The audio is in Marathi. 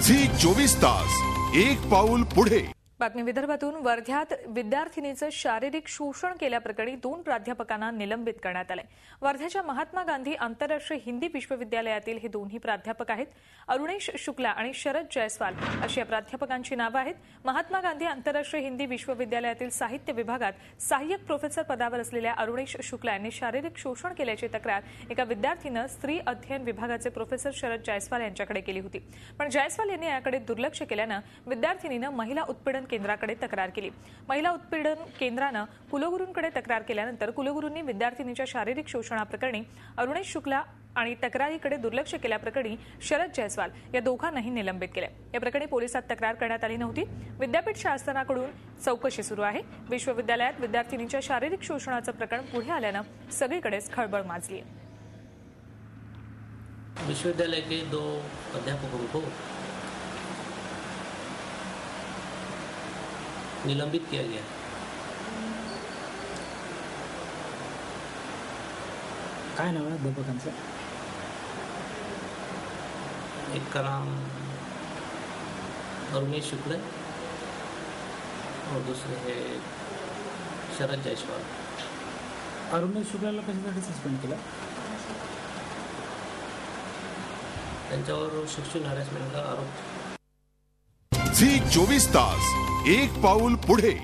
झी 24 तास एक पाऊल पुढे। बातमी विदर्भातून वर्ध्यात विद्यार्थिनीचं शारीरिक शोषण केल्याप्रकरणी 2 प्राध्यापकांना निलंबित करण्यात आले। वर्ध्याच्या महात्मा गांधी आंतरराष्ट्रीय हिंदी विश्वविद्यालयातील हे दोन्ही प्राध्यापक आहेत। अरुणेश शुक्ला आणि शरद जयस्वाल अशी या प्राध्यापकांची नावे आहेत। महात्मा गांधी आंतरराष्ट्रीय हिंदी विश्वविद्यालयातील साहित्य विभागात सहाय्यक प्रोफेसर पदावर असलेल्या अरुणेश शुक्ला यांनी शारीरिक शोषण केल्याची तक्रार एका विद्यार्थीनं स्त्री अध्ययन विभागाचे प्रोफेसर शरद जयस्वाल यांच्याकडे केली होती। पण जयस्वाल यांनी याकडे दुर्लक्ष केल्यानं विद्यार्थिनीनं महिला उत्पीडन केंद्राकडे तक्रार केली। महिला उत्पीडन केंद्राने कुलगुरूंकडे तक्रार केल्यानंतर कुलगुरूंनी विद्यार्थिनीच्या शारीरिक शोषणाप्रकरणी अरुणेश शुक्ला आणि तक्रारीकडे दुर्लक्ष केल्याप्रकरणी शरद जयस्वाल या दोघांनाही निलंबित केले। या प्रकरणी पोलिसात तक्रार करण्यात आली नव्हती। विद्यापीठ शासनाकडून चौकशी सुरू आहे। विश्वविद्यालयात विद्यार्थिनीच्या शारीरिक शोषणाचं प्रकरण पुढे आल्यानं सगळीकडेच खळबळ माजली आहे। विश्वविद्यालय के 2 अध्यापकों को निलंबित किया गया। काय नाव आहे अध्यापकांचं? एक का नाम अरुणेश शुक्ला और दूसरे है शरद जयस्वाल। अरुणेश शुक्लाला कशासाठी सस्पेंड केलं? त्यांच्यावर सेक्शुअल हॅरेसमेंटचा आरोप। झी 24 तास एक पाऊल पुढे।